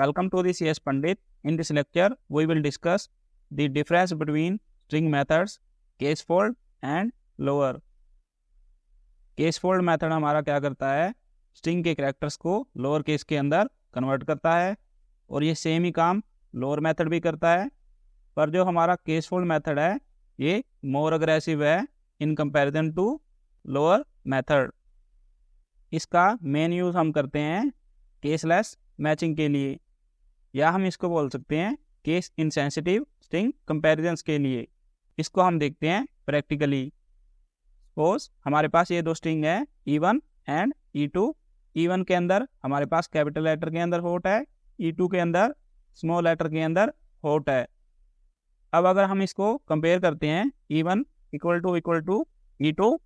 Welcome to the CS Pandit. In this lecture, we will discuss the difference between string methods, case fold and lower. Case fold method हमारा क्या करता है, string के characters को lower case के अंदर convert करता है और ये सेम ही काम लोअर मेथड भी करता है। पर जो हमारा केस फोल्ड मेथड है ये मोर अग्रेसिव है इन कंपैरिजन टू लोअर मेथड। इसका मेन यूज़ हम करते हैं केसलेस मैचिंग के लिए, या हम इसको बोल सकते हैं केस इनसेंसिटिव स्ट्रिंग कंपैरिजन्स के लिए। इसको हम देखते हैं प्रैक्टिकली। सपोज हमारे पास ये दो स्ट्रिंग है E1 एंड E2। E1 के अंदर हमारे पास कैपिटल लेटर के अंदर होट है, E2 के अंदर स्मॉल लेटर के अंदर होट है। अब अगर हम इसको कंपेयर करते हैं E1 इक्वल टू E2,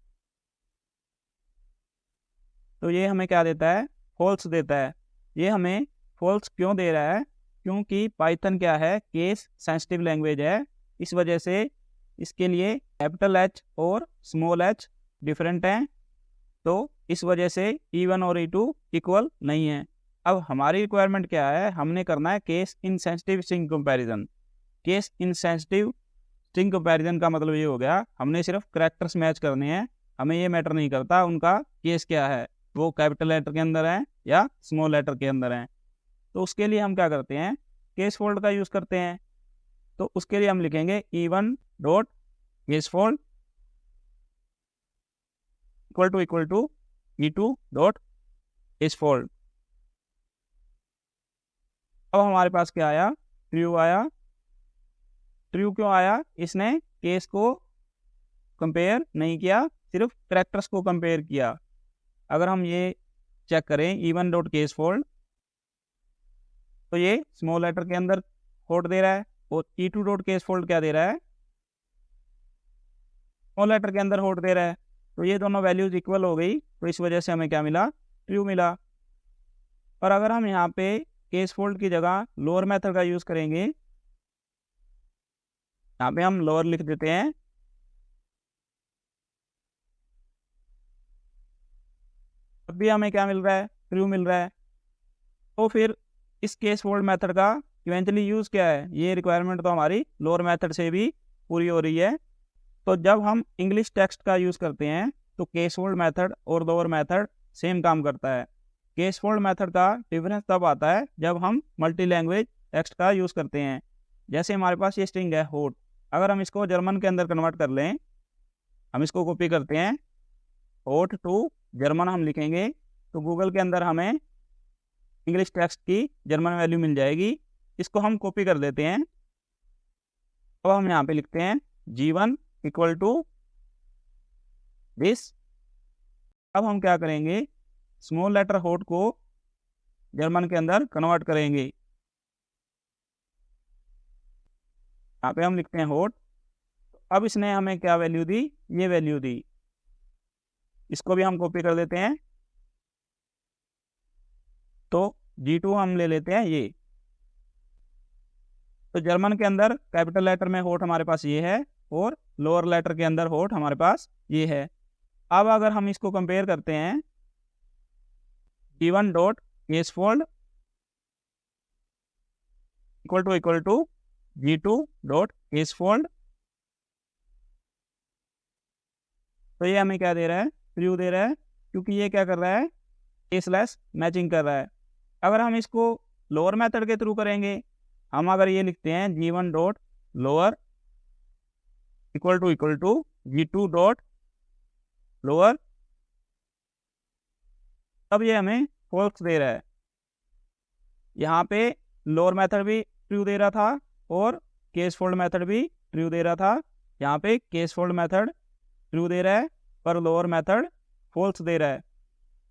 तो ये हमें क्या देता है, फॉल्स देता है। ये हमें फॉल्स क्यों दे रहा है, क्योंकि पाइथन क्या है, केस सेंसिटिव लैंग्वेज है। इस वजह से इसके लिए कैपिटल H और स्मॉल h डिफरेंट हैं, तो इस वजह से E1 और E2 इक्वल नहीं है। अब हमारी रिक्वायरमेंट क्या है, हमने करना है case insensitive string comparison. Case insensitive string comparison का मतलब ये हो गया, हमने सिर्फ कैरेक्टर्स मैच करने हैं, हमें ये मैटर नहीं करता उनका केस क्या है, वो कैपिटल लेटर के अंदर है या स्मॉल लेटर के अंदर है। तो उसके लिए हम क्या करते हैं, केस फोल्ड का यूज़ करते हैं। तो उसके लिए हम लिखेंगे E1 dot case fold equal to E2 dot case fold. अब हमारे पास क्या आया, ट्रू आया। ट्रू क्यों आया, इसने केस को कंपेयर नहीं किया, सिर्फ कैरेक्टर्स को कंपेयर किया। अगर हम ये चेक करें E1 डॉट केस फोल्ड, तो ये स्मॉल लेटर के अंदर होट दे रहा है और E2 डॉट केस फोल्ड क्या दे रहा है, स्मॉल लेटर के अंदर होट दे रहा है। तो ये दोनों वैल्यूज इक्वल हो गई, तो इस वजह से हमें क्या मिला, ट्रू मिला। और अगर हम यहाँ पे केस फोल्ड की जगह लोअर मेथड का यूज़ करेंगे, यहाँ पे हम लोअर लिख देते हैं, अब भी हमें क्या मिल रहा है, ट्रू मिल रहा है। तो फिर इस केस फोल्ड मेथड का इवेंचुअली यूज़ क्या है, ये रिक्वायरमेंट तो हमारी लोअर मेथड से भी पूरी हो रही है। तो जब हम इंग्लिश टेक्स्ट का यूज़ करते हैं तो केस फोल्ड मेथड और लोअर मेथड सेम काम करता है। केस फोल्ड मेथड का डिफरेंस तब आता है जब हम मल्टी लैंग्वेज टेक्स्ट का यूज़ करते हैं। जैसे हमारे पास ये स्ट्रिंग है होट, अगर हम इसको जर्मन के अंदर कन्वर्ट कर लें, हम इसको कॉपी करते हैं, होट टू जर्मन हम लिखेंगे तो गूगल के अंदर हमें इंग्लिश टेक्स्ट की जर्मन वैल्यू मिल जाएगी। इसको हम कॉपी कर देते हैं। अब हम यहाँ पे लिखते हैं G1 इक्वल टू दिस। अब हम क्या करेंगे, स्मॉल लेटर होट को जर्मन के अंदर कन्वर्ट करेंगे। यहाँ पे हम लिखते हैं होट। अब इसने हमें क्या वैल्यू दी, ये वैल्यू दी। इसको भी हम कॉपी कर देते हैं, तो G2 हम ले लेते हैं ये। तो जर्मन के अंदर कैपिटल लेटर में होट हमारे पास ये है और लोअर लेटर के अंदर होट हमारे पास ये है। अब अगर हम इसको कंपेयर करते हैं G1 dot case fold equal to G2 dot case fold, तो ये हमें क्या दे रहा है, ट्रू दे रहा है, क्योंकि ये क्या कर रहा है, केसलेस मैचिंग कर रहा है। अगर हम इसको लोअर मेथड के थ्रू करेंगे, हम अगर ये लिखते हैं G1 dot lower equal to G2 dot lower, तब ये हमें फॉल्स दे रहा है। यहाँ पे लोअर मेथड भी ट्रू दे रहा था और केस फोल्ड मेथड भी ट्रू दे रहा था। यहाँ पे केस फोल्ड मेथड ट्रू दे रहा है पर लोअर मेथड फॉल्स दे रहा है।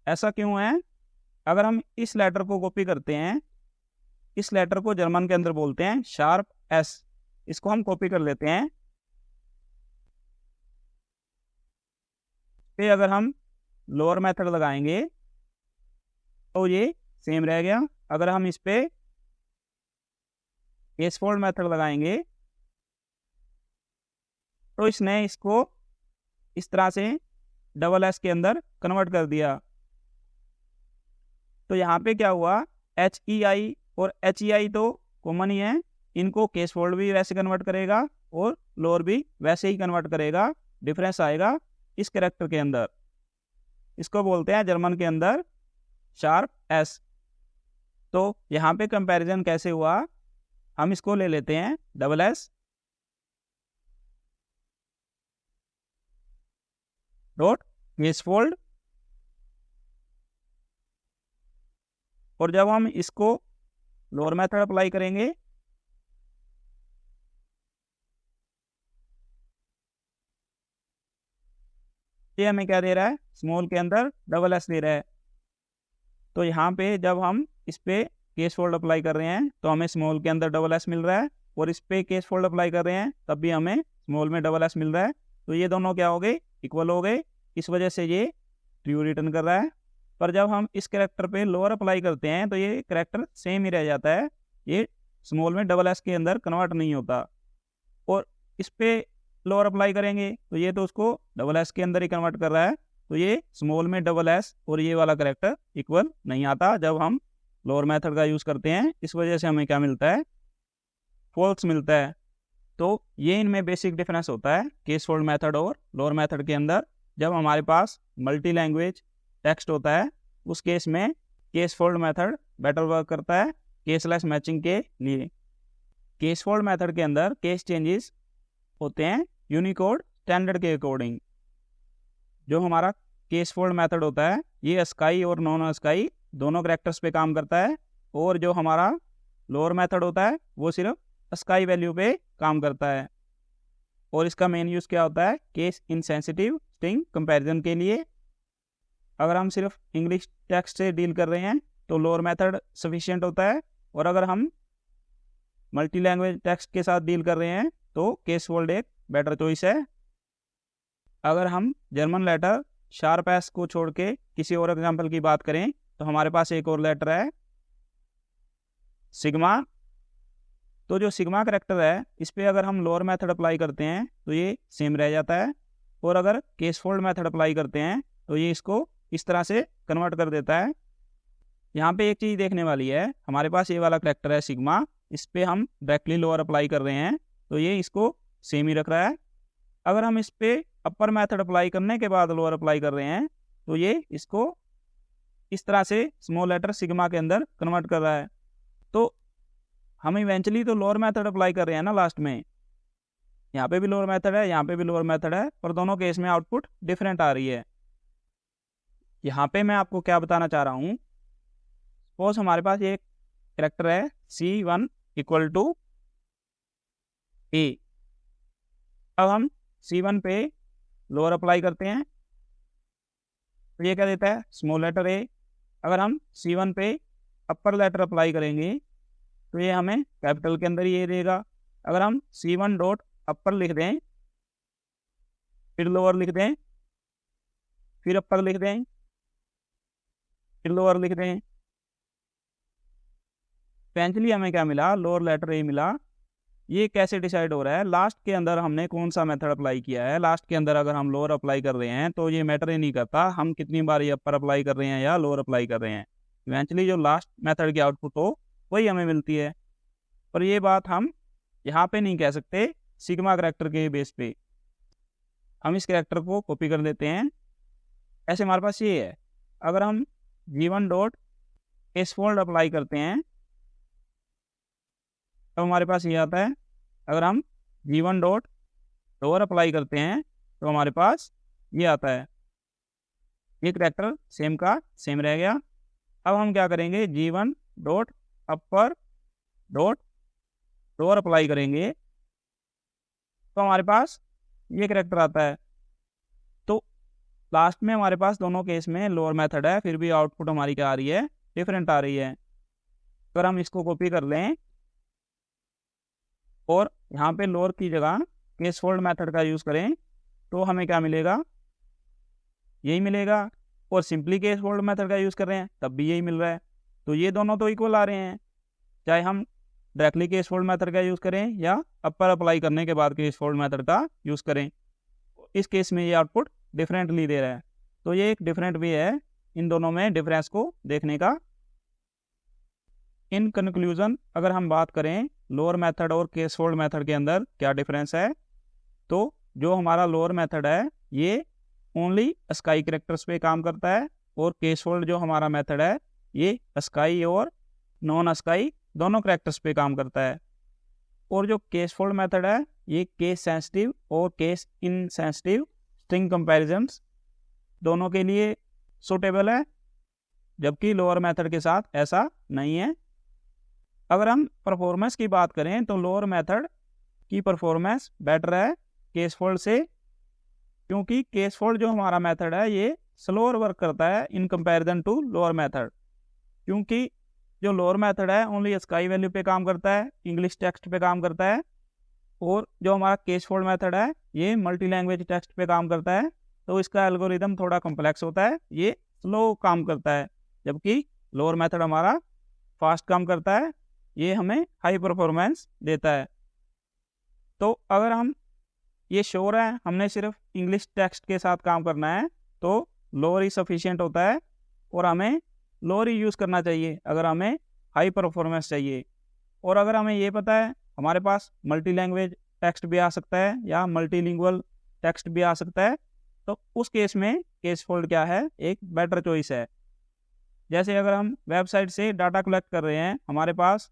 ऐसा क्यों है, अगर हम इस लेटर को कॉपी करते हैं, इस लेटर को जर्मन के अंदर बोलते हैं शार्प S, इसको हम कॉपी कर लेते हैं। फिर अगर हम लोअर मेथड लगाएंगे तो ये सेम रह गया। अगर हम इस पे केस फोल्ड मेथड लगाएंगे तो इसने इसको इस तरह से डबल S के अंदर कन्वर्ट कर दिया। तो यहाँ पे क्या हुआ, HEI और HEI तो कॉमन ही है, इनको केस फोल्ड भी वैसे कन्वर्ट करेगा और लोअर भी वैसे ही कन्वर्ट करेगा। डिफरेंस आएगा इस कैरेक्टर के अंदर, इसको बोलते हैं जर्मन के अंदर शार्प एस। तो यहाँ पे कंपैरिजन कैसे हुआ, हम इसको ले लेते हैं double S dot case fold, और जब हम इसको लोअर मेथड अप्लाई करेंगे ये हमें क्या दे रहा है, स्मॉल के अंदर डबल एस दे रहा है। तो यहाँ पे जब हम इस पे केस फोल्ड अप्लाई कर रहे हैं तो हमें स्मॉल के अंदर डबल एस मिल रहा है, और इस पे केस फोल्ड अप्लाई कर रहे हैं तब भी हमें स्मॉल में डबल एस मिल रहा है। तो ये दोनों क्या हो गए, इक्वल हो गए, इस वजह से ये ट्रू रिटर्न कर रहा है। पर जब हम इस कैरेक्टर पे लोअर अप्लाई करते हैं तो ये कैरेक्टर सेम ही रह जाता है, ये स्मॉल में डबल एस के अंदर कन्वर्ट नहीं होता। और इस पे लोअर अप्लाई करेंगे तो ये तो उसको डबल एस के अंदर ही कन्वर्ट कर रहा है, तो ये स्मॉल में डबल एस और ये वाला कैरेक्टर इक्वल नहीं आता जब हम लोअर मेथड का यूज़ करते हैं। इस वजह से हमें क्या मिलता है, फॉल्स मिलता है। तो ये इनमें बेसिक डिफरेंस होता है केस फोल्ड मेथड और लोअर मेथड के अंदर। जब हमारे पास मल्टी लैंग्वेज टेक्स्ट होता है उस केस में case fold method better work करता है केसलेस मैचिंग के लिए। केस फोल्ड मेथड के अंदर केस चेंजेस होते हैं यूनिकोड स्टैंडर्ड के अकॉर्डिंग। जो हमारा केस फोल्ड मेथड होता है ये अस्काई और नॉन अस्काई दोनों कैरेक्टर्स पे काम करता है, और जो हमारा लोअर मेथड होता है वो सिर्फ अस्काई वैल्यू पे काम करता है। और इसका मेन यूज़ क्या होता है, केस इनसेंसिटिव स्ट्रिंग कंपैरिजन के लिए। अगर हम सिर्फ इंग्लिश टेक्स्ट से डील कर रहे हैं तो लोअर मेथड सफिशिएंट होता है, और अगर हम मल्टी लैंग्वेज टेक्स्ट के साथ डील कर रहे हैं तो केस फोल्ड एक बेटर चॉइस है। अगर हम जर्मन लेटर शार्प एस को छोड़ के किसी और एग्जांपल की बात करें तो हमारे पास एक और लेटर है सिग्मा। तो जो सिग्मा कैरेक्टर है इस पे अगर हम लोअर मेथड अप्लाई करते हैं तो ये सेम रह जाता है, और अगर केस फोल्ड मेथड अप्लाई करते हैं तो ये इसको इस तरह से कन्वर्ट कर देता है। यहाँ पे एक चीज़ देखने वाली है, हमारे पास ये वाला कैरेक्टर है सिग्मा, इस पे हम डायरेक्टली लोअर अप्लाई कर रहे हैं तो ये इसको सेम ही रख रहा है। अगर हम इस पे अपर मेथड अप्लाई करने के बाद लोअर अप्लाई कर रहे हैं तो ये इसको इस तरह से स्मॉल लेटर सिग्मा के अंदर कन्वर्ट कर रहा है। तो हम इवेंचुअली तो लोअर मेथड अप्लाई कर रहे हैं ना लास्ट में, यहाँ पे भी लोअर मेथड है यहाँ पे भी लोअर मेथड है, पर दोनों केस में आउटपुट डिफरेंट आ रही है। यहाँ पे मैं आपको क्या बताना चाह रहा हूँ, सपोज हमारे पास एक कैरेक्टर है C1 इक्वल टू A। अब हम C1 पे लोअर अप्लाई करते हैं तो ये क्या देता है, स्मॉल लेटर A। अगर हम C1 पे अपर लेटर अप्लाई करेंगे तो ये हमें कैपिटल के अंदर ये देगा। अगर हम C1 डॉट अपर लिख दें, फिर लोअर लिख दें, फिर अपर लिख दें, फिर लोअर लिख दें, इवेंचुअली हमें क्या मिला, लोअर लेटर ए मिला। ये कैसे डिसाइड हो रहा है, लास्ट के अंदर हमने कौन सा मेथड अप्लाई किया है। लास्ट के अंदर अगर हम लोअर अप्लाई कर रहे हैं तो ये मैटर ही नहीं करता हम कितनी बार ये अपर अप्लाई कर रहे हैं या लोअर अप्लाई कर रहे हैं, इवेंचुअली जो लास्ट मेथड की आउटपुट हो वही हमें मिलती है। पर ये बात हम यहाँ पे नहीं कह सकते सिग्मा कैरेक्टर के बेस पे। हम इस कैरेक्टर को कॉपी कर लेते हैं। ऐसे हमारे पास ये है, अगर हम G1 dot case fold apply करते हैं तो हमारे पास ये आता है। अगर हम G1 डॉट लोअर अप्लाई करते हैं तो हमारे पास ये आता है। ये कैरेक्टर सेम का सेम रह गया। अब हम क्या करेंगे, G1 डॉट अपर डॉट लोअर अप्लाई करेंगे तो हमारे पास ये कैरेक्टर आता है। तो लास्ट में हमारे पास दोनों केस में लोअर मेथड है, फिर भी आउटपुट हमारी क्या आ रही है, डिफरेंट आ रही है। अगर हम इसको कॉपी कर लें और यहाँ पे लोअर की जगह केस फोल्ड मेथड का यूज़ करें तो हमें क्या मिलेगा, यही मिलेगा। और सिंपली केस फोल्ड मेथड का यूज़ कर रहे हैं तब भी यही मिल रहा है। तो ये दोनों तो इक्वल आ रहे हैं, चाहे हम डायरेक्टली केस फोल्ड मेथड का यूज़ करें या अपर अप्लाई करने के बाद केस फोल्ड मेथड का यूज़ करें। इस केस में ये आउटपुट डिफरेंटली दे रहा है। तो ये एक डिफरेंट वे है इन दोनों में डिफरेंस को देखने का। इन कंक्लूजन अगर हम बात करें लोअर मेथड और केस फोल्ड मेथड के अंदर क्या डिफरेंस है, तो जो हमारा लोअर मेथड है ये ओनली स्काई कैरेक्टर्स पे काम करता है, और केस फोल्ड जो हमारा मेथड है ये स्काई और नॉन स्काई दोनों कैरेक्टर्स पे काम करता है। और जो केस फोल्ड मेथड है ये केस सेंसिटिव और केस इनसेंसिटिव स्ट्रिंग कंपैरिजंस दोनों के लिए सूटेबल है, जबकि लोअर मेथड के साथ ऐसा नहीं है। अगर हम परफॉर्मेंस की बात करें तो लोअर मेथड की परफॉर्मेंस बेटर है केस फोल्ड से, क्योंकि केस फोल्ड जो हमारा मेथड है ये स्लोअर वर्क करता है इन कंपैरिजन टू लोअर मेथड, क्योंकि जो लोअर मेथड है ओनली स्काई वैल्यू पे काम करता है, इंग्लिश टेक्स्ट पे काम करता है, और जो हमारा केस फोल्ड मेथड है ये मल्टी लैंग्वेज टेक्स्ट पे काम करता है, तो इसका एल्गोरिदम थोड़ा कॉम्प्लेक्स होता है, ये स्लो काम करता है, जबकि लोअर मेथड हमारा फास्ट काम करता है, ये हमें हाई परफॉर्मेंस देता है। तो अगर हम ये श्योर है हमने सिर्फ इंग्लिश टेक्स्ट के साथ काम करना है तो लोअर ही सफिशिएंट होता है, और हमें लोअर ही यूज़ करना चाहिए अगर हमें हाई परफॉर्मेंस चाहिए। और अगर हमें ये पता है हमारे पास मल्टी लैंग्वेज टेक्स्ट भी आ सकता है या मल्टीलिंगुअल टेक्स्ट भी आ सकता है, तो उस केस में केस फोल्ड क्या है, एक बेटर चॉइस है। जैसे अगर हम वेबसाइट से डाटा कलेक्ट कर रहे हैं, हमारे पास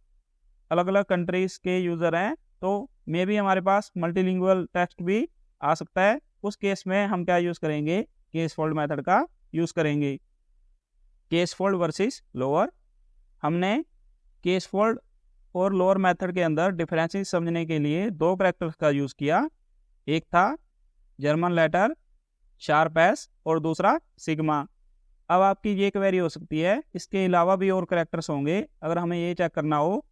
अलग अलग कंट्रीज़ के यूज़र हैं, तो मे भी हमारे पास मल्टीलिंगुअल टेक्स्ट भी आ सकता है, उस केस में हम क्या यूज़ करेंगे, केस फोल्ड मेथड का यूज़ करेंगे। केस फोल्ड वर्सेस लोअर, हमने केस फोल्ड और लोअर मेथड के अंदर डिफरेंसेस समझने के लिए दो कैरेक्टर्स का यूज़ किया, एक था जर्मन लेटर शार्प एस और दूसरा सिग्मा। अब आपकी ये क्वेरी हो सकती है इसके अलावा भी और कैरेक्टर्स होंगे, अगर हमें ये चेक करना हो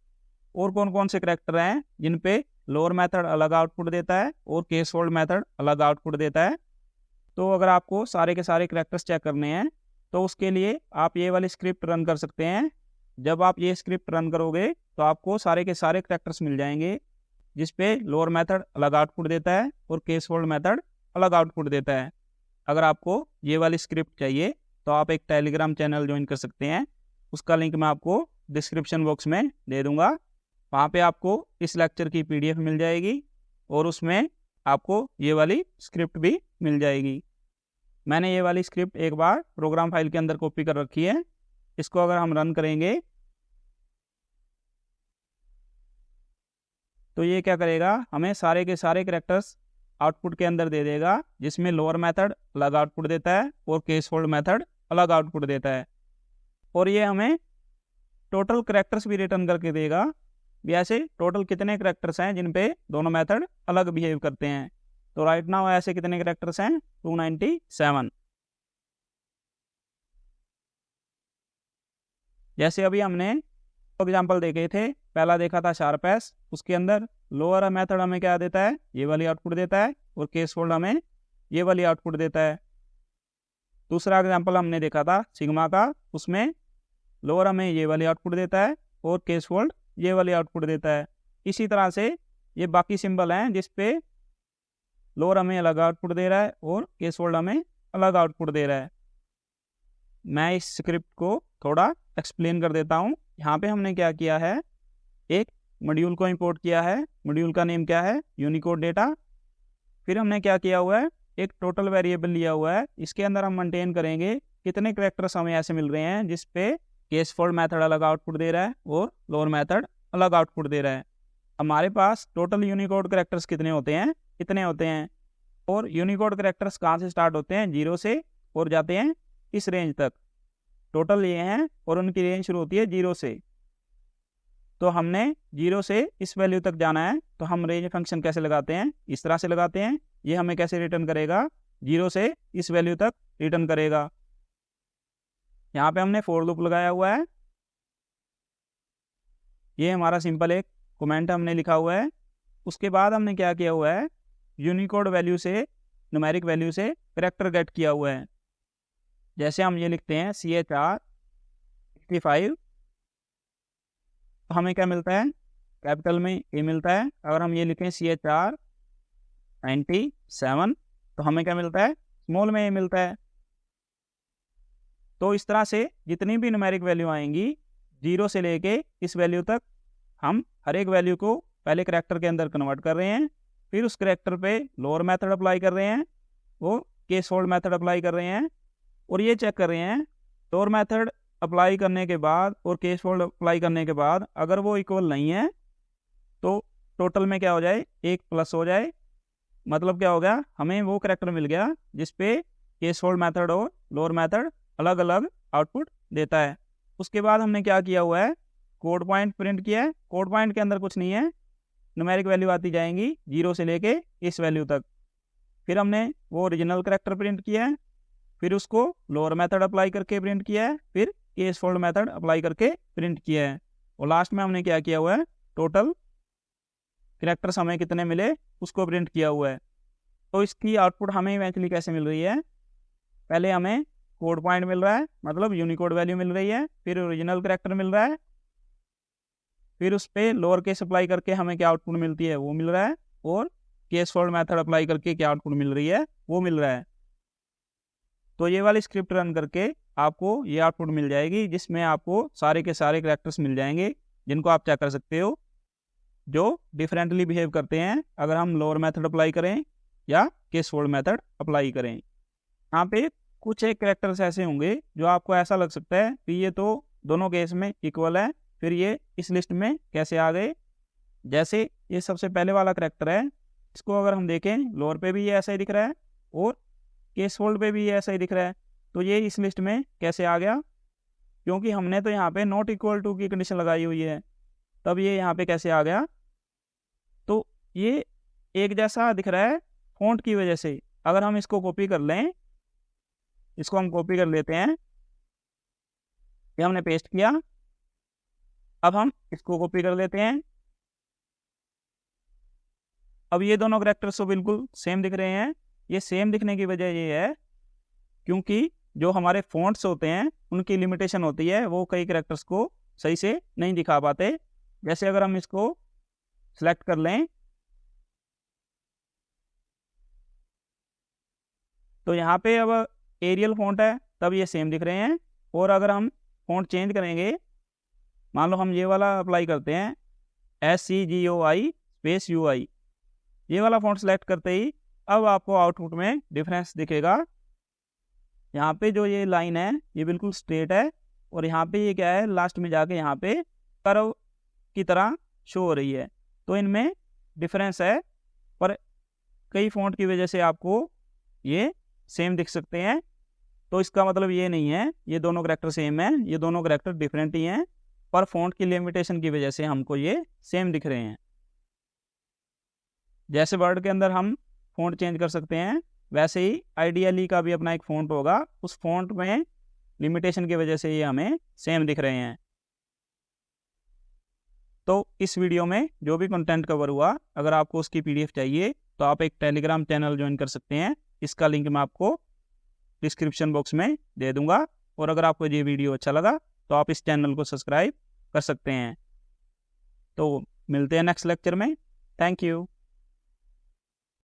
और कौन कौन से कैरेक्टर हैं जिन पे लोअर मेथड अलग आउटपुट देता है और केस फोल्ड मेथड अलग आउटपुट देता है। तो अगर आपको सारे के सारे कैरेक्टर्स चेक करने हैं तो उसके लिए आप ये वाली स्क्रिप्ट रन कर सकते हैं। जब आप ये स्क्रिप्ट रन करोगे तो आपको सारे के सारे कैरेक्टर्स मिल जाएंगे जिस पे लोअर मेथड अलग आउटपुट देता है और केस फोल्ड मेथड अलग आउटपुट देता है। अगर आपको ये वाली स्क्रिप्ट चाहिए तो आप एक टेलीग्राम चैनल ज्वाइन कर सकते हैं, उसका लिंक मैं आपको डिस्क्रिप्शन बॉक्स में दे दूंगा। वहाँ पे आपको इस लेक्चर की PDF मिल जाएगी और उसमें आपको ये वाली स्क्रिप्ट भी मिल जाएगी। मैंने ये वाली स्क्रिप्ट एक बार प्रोग्राम फाइल के अंदर कॉपी कर रखी है, इसको अगर हम रन करेंगे तो ये क्या करेगा, हमें सारे के सारे कैरेक्टर्स आउटपुट के अंदर दे देगा, जिसमें लोअर मेथड अलग आउटपुट देता है और केस फोल्ड मेथड अलग आउटपुट देता है। और ये हमें टोटल कैरेक्टर्स भी रिटर्न करके देगा, भी ऐसे टोटल कितने कैरेक्टर्स हैं जिन पे दोनों मेथड अलग बिहेव करते हैं। तो राइट नाउ ऐसे कितने कैरेक्टर्स हैं, 297। जैसे अभी हमने एग्जाम्पल देखे थे, पहला देखा था शार्प एस, उसके अंदर लोअर मेथड हमें क्या देता है, ये वाली आउटपुट देता है, और केस फोल्ड हमें ये वाली आउटपुट देता है। दूसरा एग्जाम्पल हमने देखा था सिग्मा का, उसमें लोअर हमें ये वाली आउटपुट देता है और केस फोल्ड ये वाली आउटपुट देता है। इसी तरह से ये बाकी सिंबल हैं जिस पे लोअर हमें अलग आउटपुट दे रहा है और केस फोल्ड हमें अलग आउटपुट दे रहा है। मैं इस स्क्रिप्ट को थोड़ा एक्सप्लेन कर देता हूँ। यहाँ पे हमने क्या किया है, एक मॉड्यूल को इंपोर्ट किया है, मॉड्यूल का नेम क्या है, यूनिकोड डेटा। फिर हमने क्या किया हुआ है, एक टोटल वेरिएबल लिया हुआ है, इसके अंदर हम मेंटेन करेंगे कितने कैरेक्टर्स हमें ऐसे मिल रहे हैं जिस पे केस फोल्ड मेथड अलग आउटपुट दे रहा है और लोअर मेथड अलग आउटपुट दे रहा है। हमारे पास टोटल यूनिकोड कैरेक्टर्स कितने होते हैं, इतने होते हैं। और यूनिकोड कैरेक्टर्स कहाँ से स्टार्ट होते हैं, 0 से और जाते हैं इस रेंज तक। टोटल ये हैं और उनकी रेंज शुरू होती है 0 से। तो हमने 0 से इस वैल्यू तक जाना है, तो हम रेंज फंक्शन कैसे लगाते हैं, इस तरह से लगाते हैं। ये हमें कैसे रिटर्न करेगा, 0 से इस वैल्यू तक रिटर्न करेगा। यहाँ पे हमने फॉर लूप लगाया हुआ है, ये हमारा सिंपल एक कमेंट हमने लिखा हुआ है। उसके बाद हमने क्या किया हुआ है, यूनिकोड वैल्यू से, न्यूमेरिक वैल्यू से कैरेक्टर गेट किया हुआ है। जैसे हम ये लिखते हैं CHR 65, तो हमें क्या मिलता है, कैपिटल में A मिलता है। अगर हम ये लिखें CHR 97, तो हमें क्या मिलता है, स्मॉल में A मिलता है। तो इस तरह से जितनी भी न्यूमेरिक वैल्यू आएंगी 0 से लेके इस वैल्यू तक हम हर एक वैल्यू को पहले करैक्टर के अंदर कन्वर्ट कर रहे हैं, फिर उस करैक्टर पे लोअर मेथड अप्लाई कर रहे हैं, वो केस फोल्ड मेथड अप्लाई कर रहे हैं, और ये चेक कर रहे हैं लोअर मेथड अप्लाई करने के बाद और केस फोल्ड अप्लाई करने के बाद अगर वो इक्वल नहीं है तो टोटल में क्या हो जाए, 1 प्लस हो जाए। मतलब क्या हो गया, हमें वो करैक्टर मिल गया जिसपे केस फोल्ड मेथड और लोअर मेथड अलग अलग आउटपुट देता है। उसके बाद हमने क्या किया हुआ है, कोड पॉइंट प्रिंट किया है। कोड पॉइंट के अंदर कुछ नहीं है, न्यूमेरिक वैल्यू आती जाएंगी 0 से लेके इस वैल्यू तक। फिर हमने वो ओरिजिनल करैक्टर प्रिंट किया है, फिर उसको लोअर मेथड अप्लाई करके प्रिंट किया है, फिर केस फोल्ड मेथड अप्लाई करके प्रिंट किया है, और लास्ट में हमने क्या किया हुआ है, टोटल करैक्टर्स हमें कितने मिले उसको प्रिंट किया हुआ है। तो इसकी आउटपुट हमें इवेंचुअली कैसे मिल रही है, पहले हमें कोड पॉइंट मिल रहा है, मतलब यूनिकोड वैल्यू मिल रही है, फिर ओरिजिनल करैक्टर मिल रहा है, फिर उस पर लोअर केस अप्लाई करके हमें क्या आउटपुट मिलती है वो मिल रहा है, और केस फोल्ड मेथड अप्लाई करके क्या आउटपुट मिल रही है वो मिल रहा है। तो ये वाली स्क्रिप्ट रन करके आपको ये आउटपुट मिल जाएगी, जिसमें आपको सारे के सारे करैक्टर्स मिल जाएंगे जिनको आप चेक कर सकते हो, जो डिफरेंटली बिहेव करते हैं अगर हम लोअर मेथड अप्लाई करें या केस फोल्ड मेथड अप्लाई करें। यहाँ पे कुछ एक करैक्टर्स ऐसे होंगे जो आपको ऐसा लग सकता है कि ये तो दोनों केस में इक्वल है, फिर ये इस लिस्ट में कैसे आ गए। जैसे ये सबसे पहले वाला करैक्टर है, इसको अगर हम देखें लोअर पे भी ये ऐसा ही दिख रहा है और केस फोल्ड पे भी ये ऐसा ही दिख रहा है, तो ये इस लिस्ट में कैसे आ गया, क्योंकि हमने तो यहाँ पे नॉट इक्वल टू की कंडीशन लगाई हुई है, तब ये यहाँ पे कैसे आ गया। तो ये एक जैसा दिख रहा है फॉन्ट की वजह से। अगर हम इसको कॉपी कर लें, इसको हम कॉपी कर लेते हैं, ये हमने पेस्ट किया, अब हम इसको कॉपी कर लेते हैं। अब ये दोनों करैक्टर्स तो बिल्कुल सेम दिख रहे हैं। ये सेम दिखने की वजह ये है क्योंकि जो हमारे फॉन्ट्स होते हैं उनकी लिमिटेशन होती है, वो कई करैक्टर्स को सही से नहीं दिखा पाते। जैसे अगर हम इसको सेलेक्ट कर लें तो यहाँ पे अब एरियल फॉन्ट है, तब ये सेम दिख रहे हैं। और अगर हम फॉन्ट चेंज करेंगे, मान लो हम ये वाला अप्लाई करते हैं SCGOI स्पेस UI, ये वाला फॉन्ट सेलेक्ट करते ही अब आपको आउटपुट में डिफरेंस दिखेगा। यहाँ पे जो ये लाइन है ये बिल्कुल स्ट्रेट है, और यहाँ पे ये क्या है, लास्ट में जाके यहाँ पे कर्व की तरह शो हो रही है। तो इनमें डिफरेंस है, पर कई फॉन्ट की वजह से आपको ये सेम दिख सकते हैं। तो इसका मतलब ये नहीं है ये दोनों करैक्टर सेम है, ये दोनों करैक्टर डिफरेंट ही हैं, पर फॉन्ट की लिमिटेशन की वजह से हमको ये सेम दिख रहे हैं। जैसे वर्ड के अंदर हम फॉन्ट चेंज कर सकते हैं, वैसे ही आइडियली का भी अपना एक फॉन्ट होगा, उस फॉन्ट में लिमिटेशन की वजह से ये हमें सेम दिख रहे हैं। तो इस वीडियो में जो भी कंटेंट कवर हुआ, अगर आपको उसकी PDF चाहिए तो आप एक टेलीग्राम चैनल ज्वाइन कर सकते हैं, इसका लिंक मैं आपको डिस्क्रिप्शन बॉक्स में दे दूंगा। और अगर आपको ये वीडियो अच्छा लगा तो आप इस चैनल को सब्सक्राइब कर सकते हैं। तो मिलते हैं नेक्स्ट लेक्चर में। Thank you.